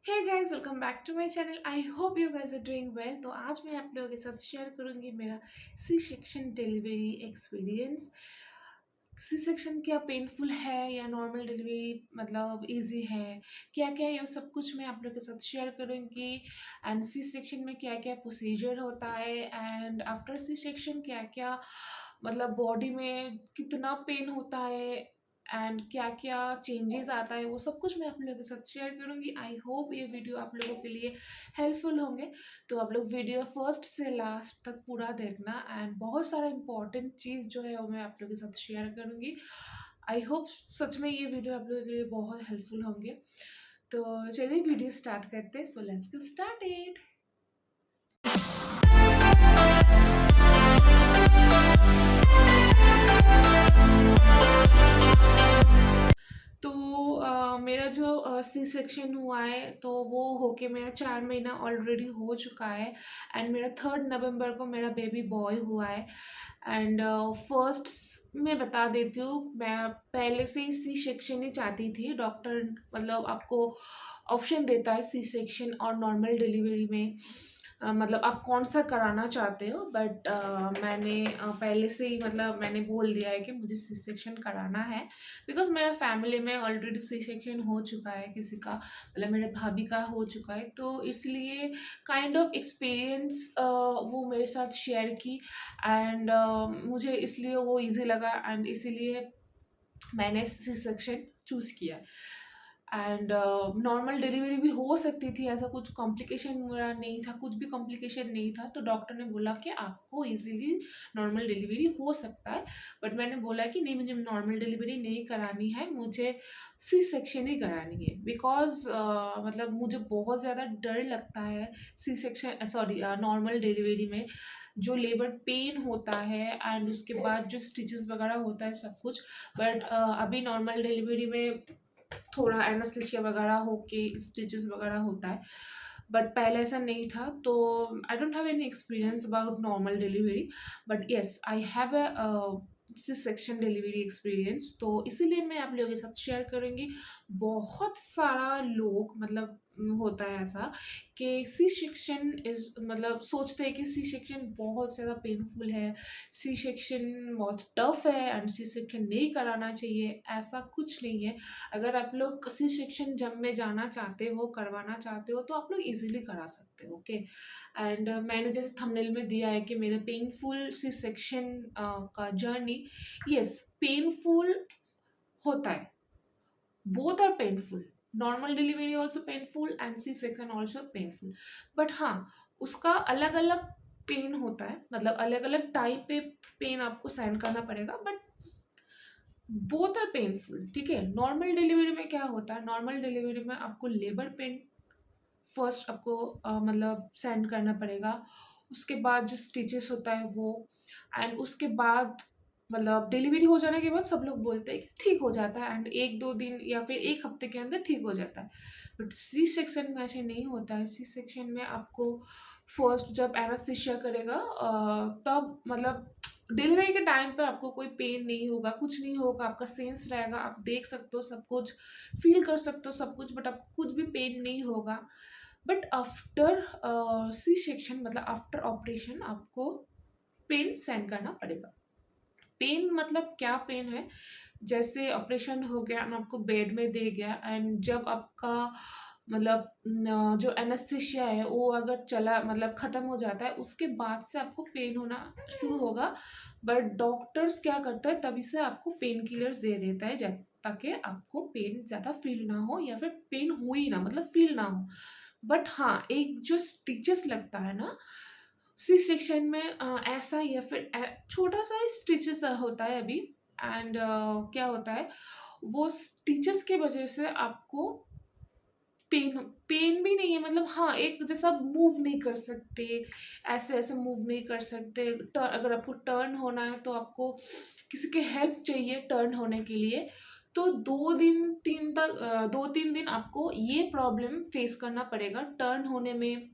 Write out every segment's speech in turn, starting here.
Hey guys, welcome back to my channel. I hope you guys are doing well. तो आज मैं आप लोगों के साथ शेयर करूंगी मेरा C section delivery experience. C section क्या पेनफुल है या नॉर्मल डिलीवरी मतलब इजी है, क्या क्या ये सब कुछ मैं आप लोगों के साथ शेयर करूंगी। एंड सी सेक्शन में क्या क्या प्रोसीजर होता है, एंड आफ्टर सी सेक्शन क्या क्या मतलब बॉडी में कितना पेन होता है, एंड क्या क्या चेंजेस आता है, वो सब कुछ मैं आप लोगों के साथ शेयर करूंगी। आई होप ये वीडियो आप लोगों के लिए हेल्पफुल होंगे। तो आप लोग वीडियो फर्स्ट से लास्ट तक पूरा देखना, एंड बहुत सारा इंपॉर्टेंट चीज़ जो है वो मैं आप लोगों के साथ शेयर करूंगी। आई होप सच में ये वीडियो आप लोगों के लिए बहुत हेल्पफुल होंगे। तो चलिए वीडियो स्टार्ट करते हैं। So let's get started. तो मेरा जो सी सेक्शन हुआ है तो वो होके मेरा 4 महीना ऑलरेडी हो चुका है। एंड मेरा 3 नवंबर को मेरा बेबी बॉय हुआ है। एंड फर्स्ट मैं बता देती हूँ, मैं पहले से ही सी सेक्शन ही चाहती थी। डॉक्टर मतलब आपको ऑप्शन देता है सी सेक्शन और नॉर्मल डिलीवरी में, मतलब आप कौन सा कराना चाहते हो। बट मैंने पहले से ही मतलब मैंने बोल दिया है कि मुझे सी सेक्शन कराना है, बिकॉज मेरा फैमिली में ऑलरेडी सी सेक्शन हो चुका है किसी का, मतलब मेरे भाभी का हो चुका है। तो इसलिए काइंड ऑफ एक्सपीरियंस वो मेरे साथ शेयर की। एंड मुझे इसलिए वो इजी लगा, एंड इसीलिए मैंने सी सेक्शन चूज़ किया। एंड नॉर्मल डिलीवरी भी हो सकती थी, ऐसा कुछ कॉम्प्लिकेशन मेरा नहीं था, कुछ भी कॉम्प्लिकेशन नहीं था। तो डॉक्टर ने बोला कि आपको इजीली नॉर्मल डिलीवरी हो सकता है। बट मैंने बोला कि नहीं, मुझे नॉर्मल डिलीवरी नहीं करानी है, मुझे सी सेक्शन ही करानी है। बिकॉज मतलब मुझे बहुत ज़्यादा डर लगता है C section, sorry, normal delivery में जो लेबर पेन होता है एंड उसके बाद जो स्टिचेस वगैरह होता है सब कुछ। बट अभी नॉर्मल डिलीवरी में थोड़ा एनेस्थीसिया वगैरह होके स्टिचेस वगैरह होता है, बट पहले ऐसा नहीं था। तो I don't have any experience about normal delivery, but yes I have a C section delivery experience. तो इसीलिए मैं आप लोगों के साथ शेयर करूँगी। बहुत सारा लोग मतलब होता है ऐसा कि सी सेक्शन इज मतलब सोचते हैं कि सी सेक्शन बहुत ज़्यादा पेनफुल है, सी सेक्शन बहुत टफ है एंड सी सेक्शन नहीं कराना चाहिए। ऐसा कुछ नहीं है। अगर आप लोग सी सेक्शन जब में जाना चाहते हो, करवाना चाहते हो, तो आप लोग इजीली करा सकते हो। ओके। एंड मैंने जैसे थंबनेल में दिया है कि मेरे पेनफुल सी सेक्शन का जर्नी, यस पेनफुल होता है। Both are painful, normal delivery also painful and C section also painful. But हाँ, उसका अलग अलग पेन होता है, मतलब अलग अलग टाइप पे पेन आपको सहन करना पड़ेगा। बट बोथ आर पेनफुल, ठीक है। नॉर्मल डिलीवरी में क्या होता है, नॉर्मल डिलीवरी में आपको लेबर पेन फर्स्ट आपको मतलब सहन करना पड़ेगा। उसके बाद जो स्टिचेस होता है वो, एंड उसके बाद मतलब डिलीवरी हो जाने के बाद सब लोग बोलते हैं कि ठीक हो जाता है, एंड 1-2 दिन या फिर 1 हफ्ते के अंदर ठीक हो जाता है। बट सी सेक्शन में ऐसे नहीं होता है। सी सेक्शन में आपको फर्स्ट जब एनास्थीसिया करेगा तब मतलब डिलीवरी के टाइम पे आपको कोई पेन नहीं होगा, कुछ नहीं होगा, आपका सेंस रहेगा, आप देख सकते हो सब कुछ, फील कर सकते हो सब कुछ, बट आपको कुछ भी पेन नहीं होगा। बट आफ्टर सी सेक्शन मतलब आफ्टर ऑपरेशन आपको पेन सहन करना पड़ेगा। पेन मतलब क्या पेन है, जैसे ऑपरेशन हो गया एंड आपको बेड में दे गया, एंड जब आपका मतलब जो एनेस्थीसिया है वो अगर चला मतलब ख़त्म हो जाता है, उसके बाद से आपको पेन होना शुरू होगा। बट डॉक्टर्स क्या करता है, तभी से आपको पेन किलर्स दे देता है ताकि आपको पेन ज़्यादा फील ना हो, या फिर पेन हो ही ना मतलब फील ना हो। बट हाँ, एक जो स्टिचेस लगता है ना सी सेक्शन में, ऐसा या फिर छोटा सा स्टिचेस होता है अभी। एंड क्या होता है, वो स्टिचेस के वजह से आपको पेन पेन भी नहीं है, मतलब हाँ एक जैसा मूव नहीं कर सकते, ऐसे ऐसे मूव नहीं कर सकते। अगर आपको टर्न होना है तो आपको किसी की हेल्प चाहिए टर्न होने के लिए। तो 2-3 दिन आपको ये प्रॉब्लम फेस करना पड़ेगा टर्न होने में।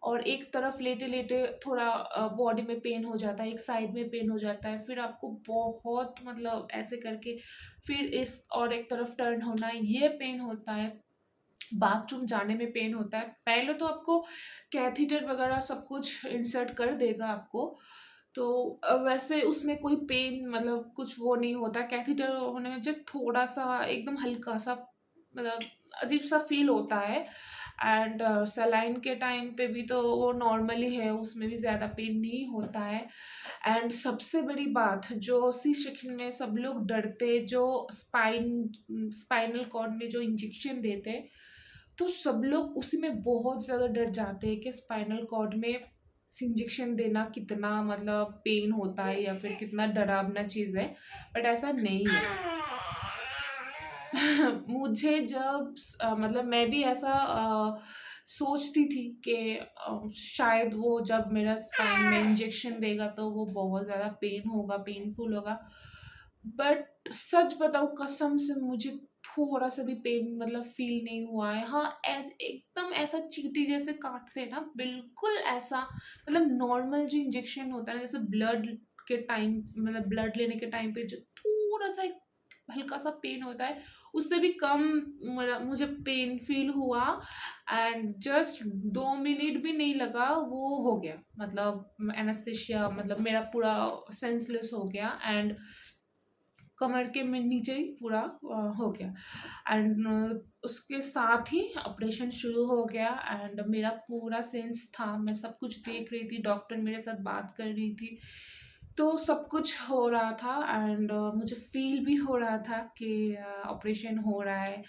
और एक तरफ लेटे-लेटे थोड़ा बॉडी में पेन हो जाता है, एक साइड में पेन हो जाता है, फिर आपको बहुत मतलब ऐसे करके फिर इस और एक तरफ टर्न होना, ये पेन होता है। बाथरूम जाने में पेन होता है। पहले तो आपको कैथेटर वगैरह सब कुछ इंसर्ट कर देगा आपको, तो वैसे उसमें कोई पेन मतलब कुछ वो नहीं होता। कैथेटर होने में जस्ट थोड़ा-सा एकदम हल्का-सा मतलब अजीब-सा फ़ील होता है। एंड सलाइन के टाइम पे भी तो वो नॉर्मल ही है, उसमें भी ज़्यादा पेन नहीं होता है। एंड सबसे बड़ी बात जो सी सेक्शन में सब लोग डरते, जो स्पाइनल कॉर्ड में जो इंजेक्शन देते, तो सब लोग उसी में बहुत ज़्यादा डर जाते हैं कि स्पाइनल कॉर्ड में इंजेक्शन देना कितना मतलब पेन होता है या फिर कितना डरावना चीज़ है, बट ऐसा नहीं है। मुझे जब मतलब मैं भी ऐसा सोचती थी कि शायद वो जब मेरा स्पाइन में इंजेक्शन देगा तो वो बहुत ज़्यादा पेन होगा, पेनफुल होगा। बट सच बताऊँ कसम से मुझे थोड़ा-सा भी पेन मतलब फ़ील नहीं हुआ है। हाँ, एकदम ऐसा चींटी जैसे काटते हैं ना, बिल्कुल ऐसा मतलब नॉर्मल जो इंजेक्शन होता है ना, जैसे ब्लड के टाइम मतलब ब्लड लेने के टाइम पे जो थोड़ा-सा एक हल्का-सा पेन होता है, उससे भी कम मेरा मुझे पेन फ़ील हुआ। एंड जस्ट 2 मिनट भी नहीं लगा, वो हो गया मतलब एनेस्थीसिया मतलब मेरा पूरा सेंसलेस हो गया। एंड कमर के में नीचे ही पूरा हो गया। एंड उसके साथ ही ऑपरेशन शुरू हो गया। एंड मेरा पूरा सेंस था, मैं सब कुछ देख रही थी, डॉक्टर मेरे साथ बात कर रही थी, तो सब कुछ हो रहा था। एंड मुझे फील भी हो रहा था कि ऑपरेशन हो रहा है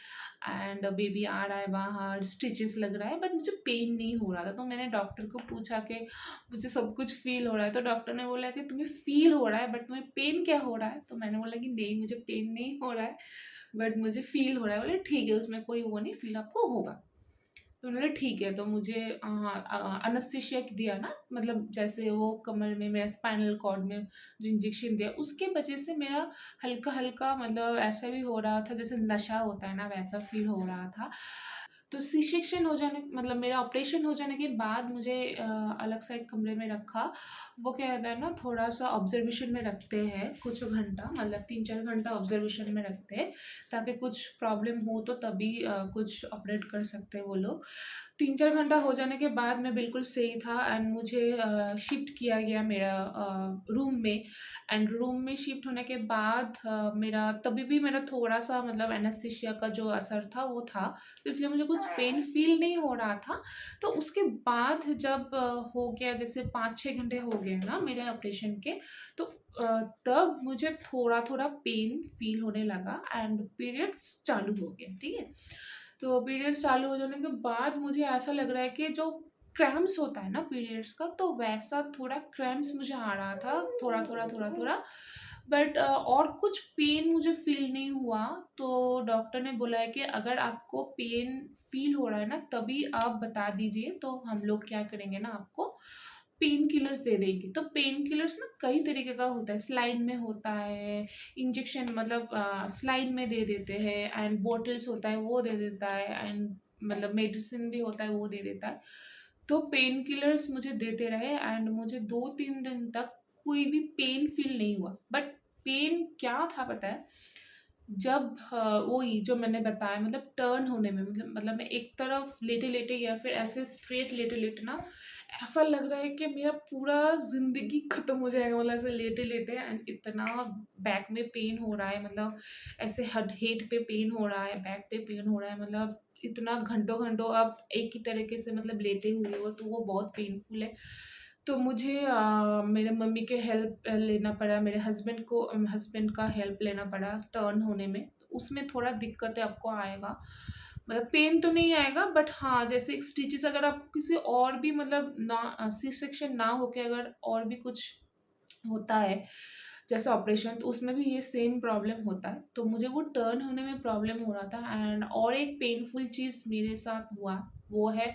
एंड बेबी आ रहा है बाहर, स्टिचेस लग रहा है, बट मुझे पेन नहीं हो रहा था। तो मैंने डॉक्टर को पूछा कि मुझे सब कुछ फ़ील हो रहा है, तो डॉक्टर ने बोला कि तुम्हें फ़ील हो रहा है बट तुम्हें पेन क्या हो रहा है? तो मैंने बोला कि नहीं मुझे पेन नहीं हो रहा है, बट मुझे फ़ील हो रहा है। बोले ठीक है उसमें कोई वो नहीं, फ़ील आपको होगा। तो मैंने बोला ठीक है, तो मुझे एनेस्थीसिया दिया ना, मतलब जैसे वो कमर में मेरा स्पाइनल कॉर्ड में जो इंजेक्शन दिया उसके वजह से मेरा हल्का-हल्का मतलब ऐसा भी हो रहा था जैसे नशा होता है ना, वैसा फ़ील हो रहा था। तो सी सेक्शन हो जाने मतलब मेरा ऑपरेशन हो जाने के बाद मुझे अलग से एक कमरे में रखा। वो क्या कहता है ना थोड़ा-सा ऑब्ज़र्वेशन में रखते हैं कुछ घंटा, मतलब 3-4 घंटा ऑब्ज़र्वेशन में रखते हैं, ताकि कुछ प्रॉब्लम हो तो तभी कुछ ऑपरेट कर सकते हैं वो लोग। 3-4 घंटा हो जाने के बाद मैं बिल्कुल सही था। एंड मुझे शिफ्ट किया गया मेरा रूम में। एंड रूम में शिफ्ट होने के बाद मेरा तभी भी मेरा थोड़ा-सा मतलब एनेस्थीसिया का जो असर था वो था। तो इसलिए मुझे कुछ पेन फ़ील नहीं हो रहा था। तो उसके बाद जब हो गया जैसे 5-6 घंटे हो गए ना मेरे ऑपरेशन के, तो तब मुझे थोड़ा-थोड़ा पेन फ़ील होने लगा एंड पीरियड्स चालू हो गए, ठीक है? तो पीरियड्स चालू हो जाने के बाद मुझे ऐसा लग रहा है कि जो क्रैम्प्स होता है ना पीरियड्स का, तो वैसा थोड़ा क्रैम्प्स मुझे आ रहा था, थोड़ा-थोड़ा, थोड़ा-थोड़ा। बट और कुछ पेन मुझे फ़ील नहीं हुआ। तो डॉक्टर ने बोला है कि अगर आपको पेन फ़ील हो रहा है ना, तभी आप बता दीजिए, तो हम लोग क्या करेंगे ना आपको पेन किलर्स दे देंगे। तो पेन किलर्स ना कई तरीके का होता है, स्लाइन में होता है, इंजेक्शन मतलब स्लाइन में दे देते हैं, एंड बॉटल्स होता है वो दे देता है, एंड मतलब मेडिसिन भी होता है वो दे देता है। तो पेन किलर्स मुझे देते रहे एंड मुझे 2-3 दिन तक कोई भी पेन फ़ील नहीं हुआ। बट पेन क्या था पता है? जब वही जो मैंने बताया मतलब टर्न होने में मतलब मैं एक तरफ लेटे-लेटे या फिर ऐसे स्ट्रेट लेटे-लेटे ना, ऐसा लग रहा है कि मेरा पूरा ज़िंदगी ख़त्म हो जाएगा, मतलब ऐसे लेटे-लेटे। एंड इतना बैक में पेन हो रहा है, मतलब ऐसे हेड पे पेन हो रहा है, बैक पे पेन हो रहा है, मतलब इतना घंटों-घंटों आप एक ही तरीके से मतलब लेटे हुए हो, तो वो बहुत पेनफुल है। तो मुझे मेरे मम्मी के हेल्प लेना पड़ा, मेरे हस्बैंड का हेल्प लेना पड़ा टर्न होने में। तो उसमें थोड़ा दिक्कतें आपको आएगा, मतलब पेन तो नहीं आएगा, बट हाँ, जैसे स्टिचेस अगर आपको किसी और भी मतलब ना सी सेक्शन ना होके अगर और भी कुछ होता है, जैसे ऑपरेशन, तो उसमें भी ये सेम प्रॉब्लम होता है। तो मुझे वो टर्न होने में प्रॉब्लम हो रहा था। एंड और एक पेनफुल चीज़ मेरे साथ हुआ, वो है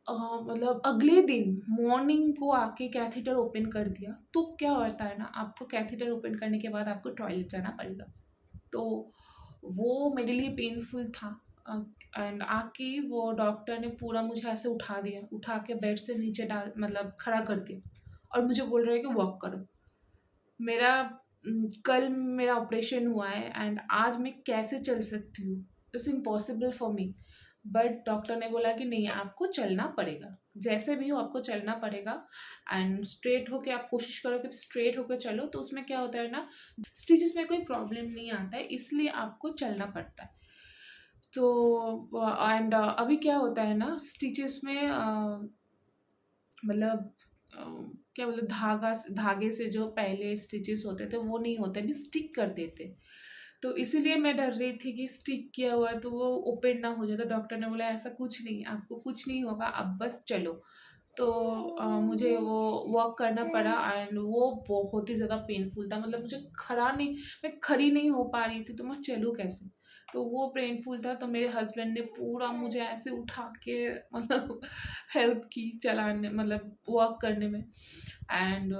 अ, मतलब अगले दिन मॉर्निंग को आके कैथेटर ओपन कर दिया। तो क्या होता है ना, आपको कैथेटर ओपन करने के बाद आपको टॉयलेट जाना पड़ेगा। तो वो मेरे लिए पेनफुल था। एंड आके वो डॉक्टर ने पूरा मुझे ऐसे उठा दिया, उठा के बेड से नीचे डाल मतलब खड़ा कर दिया और मुझे बोल रहे हैं कि वॉक करो। मेरा कल मेरा ऑपरेशन हुआ है एंड आज मैं कैसे चल सकती हूँ? It's impossible for me. But doctor ने बोला कि नहीं, आपको चलना पड़ेगा, जैसे भी हो आपको चलना पड़ेगा। एंड स्ट्रेट होके आप कोशिश करो कि स्ट्रेट होके चलो, तो उसमें क्या होता है ना, स्टिचेस में कोई प्रॉब्लम नहीं आता है, इसलिए आपको चलना पड़ता है। तो एंड अभी क्या होता है ना स्टिचेस में, मतलब अ, क्या बोलते, धागे से जो पहले स्टिचेस होते थे वो नहीं होते, भी स्टिक कर देते। तो इसीलिए मैं डर रही थी कि स्टिक किया हुआ है तो वो ओपन ना हो जाए। तो डॉक्टर ने बोला ऐसा कुछ नहीं, आपको कुछ नहीं होगा, अब बस चलो। तो मुझे वो वॉक करना पड़ा एंड वो बहुत ही ज़्यादा पेनफुल था। मतलब मुझे खड़ा नहीं, मैं खड़ी नहीं हो पा रही थी, तो मैं चलूँ कैसे? तो वो पेनफुल था। तो मेरे हस्बैंड ने पूरा मुझे ऐसे उठा के मतलब हेल्प की चलाने, मतलब वॉक करने में। एंड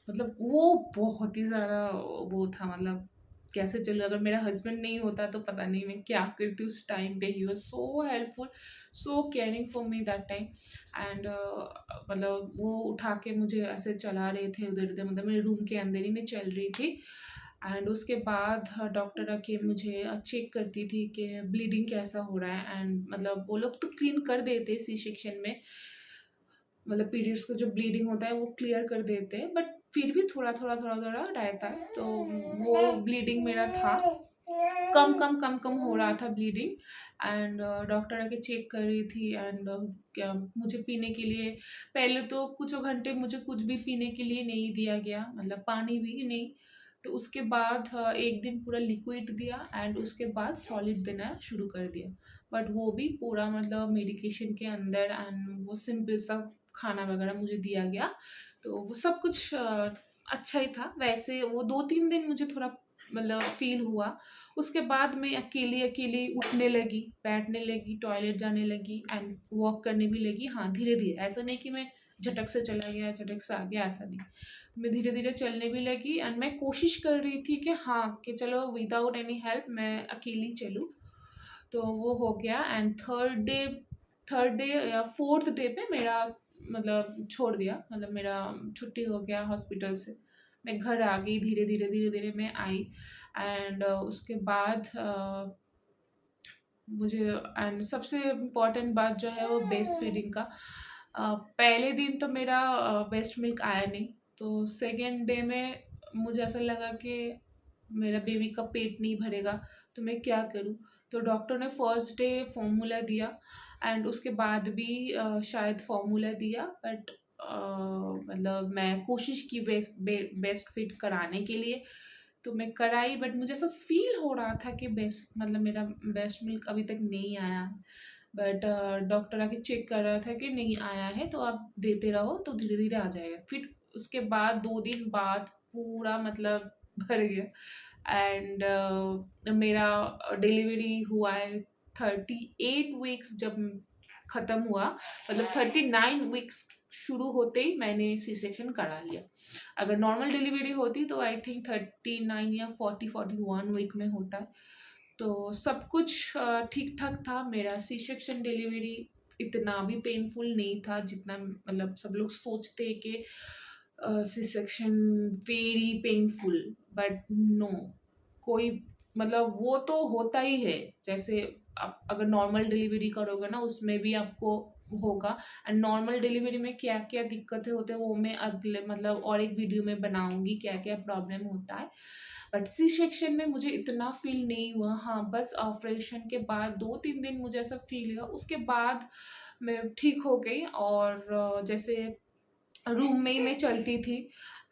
मतलब वो बहुत ही ज़्यादा वो था, मतलब कैसे चलूँ? अगर मेरा हस्बैंड नहीं होता तो पता नहीं मैं क्या करती उस टाइम पे। He was so helpful, so caring for me that time. And मतलब वो उठा के मुझे ऐसे चला रहे थे उधर-इधर, मतलब मेरे रूम के अंदर ही मैं चल रही थी। एंड उसके बाद डॉक्टर आके मुझे चेक करती थी कि ब्लीडिंग कैसा हो रहा है। एंड मतलब वो लोग तो क्लीन कर देते सी सेक्शन में, मतलब पीरियड्स का जो ब्लीडिंग होता है वो क्लियर कर देते हैं, बट फिर भी थोड़ा-थोड़ा रहता है। तो वो ब्लीडिंग मेरा था, कम हो रहा था ब्लीडिंग। एंड डॉक्टर आके चेक कर रही थी। एंड क्या मुझे पीने के लिए, पहले तो कुछ घंटे मुझे कुछ भी पीने के लिए नहीं दिया गया, मतलब पानी भी नहीं। तो उसके बाद एक दिन पूरा लिक्विड दिया एंड उसके बाद सॉलिड देना शुरू कर दिया। बट वो भी पूरा मतलब मेडिकेशन के अंदर, एंड वो सिंपल सा खाना वगैरह मुझे दिया गया। तो वो सब कुछ अच्छा ही था। वैसे वो 2-3 दिन मुझे थोड़ा मतलब फ़ील हुआ। उसके बाद मैं अकेली-अकेली उठने लगी, बैठने लगी, टॉयलेट जाने लगी एंड वॉक करने भी लगी। हाँ, धीरे-धीरे, ऐसा नहीं कि मैं झटक से चला गया, झटक से आ गया, ऐसा नहीं। मैं धीरे-धीरे चलने भी लगी एंड मैं कोशिश कर रही थी कि हाँ, कि चलो विदाउट एनी हेल्प मैं अकेली चलूँ। तो वो हो गया। एंड थर्ड डे या फोर्थ डे पे मेरा मतलब छोड़ दिया, मतलब मेरा छुट्टी हो गया हॉस्पिटल से। मैं घर आ गई धीरे-धीरे मैं आई। एंड उसके बाद मुझे, एंड सबसे इम्पोर्टेंट बात जो है वो ब्रेस्ट फीडिंग का। पहले दिन तो मेरा ब्रेस्ट मिल्क आया नहीं। तो सेकंड डे में मुझे ऐसा लगा कि मेरा बेबी का पेट नहीं भरेगा, तो मैं क्या करूँ? तो डॉक्टर ने फर्स्ट डे फ़ॉर्मूला दिया एंड उसके बाद भी शायद फ़ॉर्मूला दिया। बट मतलब मैं कोशिश की बेस्ट फीड कराने के लिए, तो मैं कराई। बट मुझे ऐसा फ़ील हो रहा था कि बेस्ट मतलब मेरा ब्रेस्ट मिल्क अभी तक नहीं आया। बट डॉक्टर आके चेक कर रहा था कि नहीं आया है, तो आप देते रहो तो धीरे-धीरे आ जाएगा। फिर उसके बाद 2 दिन बाद पूरा मतलब भर गया। एंड मेरा डिलीवरी हुआ है 38 वीक्स जब ख़त्म हुआ, मतलब 39 वीक्स शुरू होते ही मैंने सी सेक्शन करा लिया। अगर नॉर्मल डिलीवरी होती तो आई थिंक 39 या 40-41 वीक में होता है। तो सब कुछ ठीक-ठाक था। मेरा सी सेक्शन डिलीवरी इतना भी पेनफुल नहीं था जितना मतलब सब लोग सोचते हैं कि C section very painful. But no, कोई मतलब वो तो होता ही है। जैसे आप अगर नॉर्मल डिलीवरी करोगे ना उसमें भी आपको होगा। एंड नॉर्मल डिलीवरी में क्या-क्या दिक्कतें होते हैं वो मैं अगले मतलब और एक वीडियो में बनाऊँगी, क्या-क्या प्रॉब्लम होता है। बट सी सेक्शन में मुझे इतना फ़ील नहीं हुआ। हाँ, बस ऑपरेशन के बाद 2-3 दिन मुझे ऐसा फ़ील हुआ, उसके बाद मैं ठीक हो गई। और जैसे रूम में ही मैं चलती थी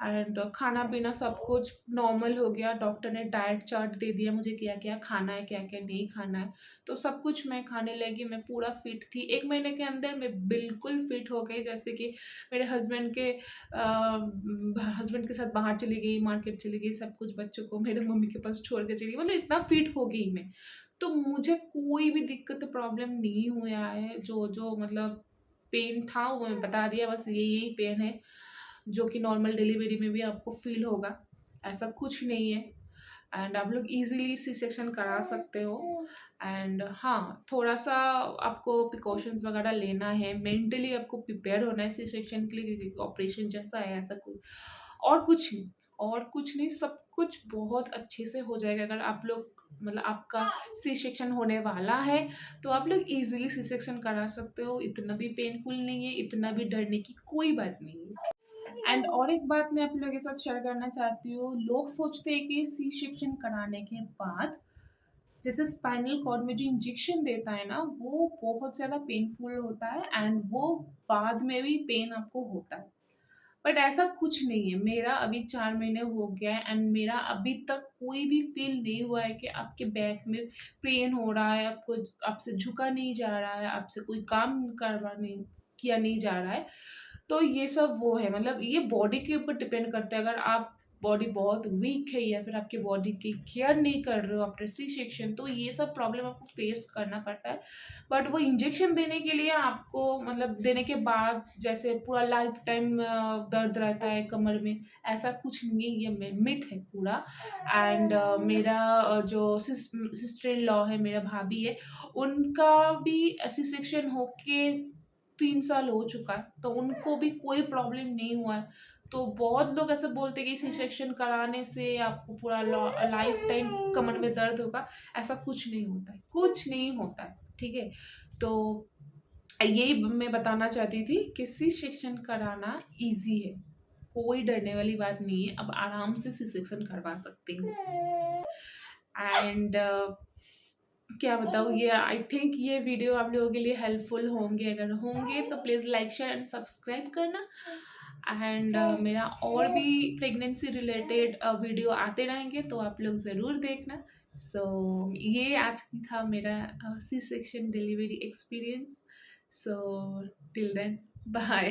एंड खाना-पीना सब कुछ नॉर्मल हो गया। डॉक्टर ने डाइट चार्ट दे दिया मुझे क्या-क्या खाना है, क्या-क्या नहीं खाना है। तो सब कुछ मैं खाने लगी, मैं पूरा फिट थी। 1 महीने के अंदर मैं बिल्कुल फिट हो गई, जैसे कि मेरे हस्बैंड के साथ बाहर चली गई, मार्केट चली गई, सब कुछ बच्चों को मेरे मम्मी के पास छोड़ के चली गई, मतलब इतना फिट हो गई मैं। तो मुझे कोई भी दिक्कत प्रॉब्लम नहीं हुआ है। जो मतलब पेन था वो मैं बता दिया, बस यही पेन है जो कि नॉर्मल डिलीवरी में भी आपको फ़ील होगा, ऐसा कुछ नहीं है। एंड आप लोग ईज़िली सी सेक्शन करा सकते हो। एंड हाँ, थोड़ा-सा आपको प्रिकॉशंस वगैरह लेना है, मेंटली आपको प्रिपेयर होना है सी सेक्शन के लिए, क्योंकि ऑपरेशन जैसा है ऐसा कुछ और कुछ नहीं, और कुछ नहीं, सब कुछ बहुत अच्छे से हो जाएगा अगर आप लोग मतलब आपका सी सेक्शन होने वाला है, तो आप लोग ईज़िली सी सेक्शन करा सकते हो, इतना भी पेनफुल नहीं है, इतना भी डरने की कोई बात नहीं है। एंड और एक बात मैं आप लोगों के साथ शेयर करना चाहती हूँ, लोग सोचते हैं कि सी सेक्शन कराने के बाद जैसे स्पाइनल कॉर्ड में जो इंजेक्शन देता है ना, वो बहुत ज़्यादा पेनफुल होता है एंड वो बाद में भी पेन आपको होता है। बट ऐसा कुछ नहीं है, मेरा अभी 4 महीने हो गया है एंड मेरा अभी तक कोई भी फ़ील नहीं हुआ है कि आपके बैक में पेन हो रहा है, आपको आपसे झुका नहीं जा रहा है, आपसे कोई काम करवा नहीं किया नहीं जा रहा है। तो ये सब वो है, मतलब ये बॉडी के ऊपर डिपेंड करता है। अगर आप बॉडी बहुत वीक है या फिर आपके बॉडी की केयर नहीं कर रहे हो आफ्टर सी सेक्शन, तो ये सब प्रॉब्लम आपको फेस करना पड़ता है। बट वो इंजेक्शन देने के लिए आपको, मतलब देने के बाद जैसे पूरा लाइफ टाइम दर्द रहता है कमर में, ऐसा कुछ नहीं है, ये मिथ है पूरा। एंड मेरा जो सिस्टर इन लॉ है, मेरा भाभी है, उनका भी सी सेक्शन होके 3 साल हो चुका है, तो उनको भी कोई प्रॉब्लम नहीं हुआ है। तो बहुत लोग ऐसे बोलते हैं कि सी सेक्शन कराने से आपको पूरा लाइफ टाइम कमर में दर्द होगा। ऐसा कुछ नहीं होता है, कुछ नहीं होता है, ठीक है। तो यही मैं बताना चाहती थी कि सी सेक्शन कराना इजी है, कोई डरने वाली बात नहीं है, अब आराम से सी सेक्शन करवा सकते हो। एंड क्या बताऊँ, ये आई थिंक ये वीडियो आप लोगों के लिए हेल्पफुल होंगे, अगर होंगे तो please like share and subscribe करना। एंड मेरा और भी प्रेगनेंसी रिलेटेड वीडियो आते रहेंगे, तो आप लोग ज़रूर देखना। सो ये आज की था मेरा C section delivery experience. So till then, bye.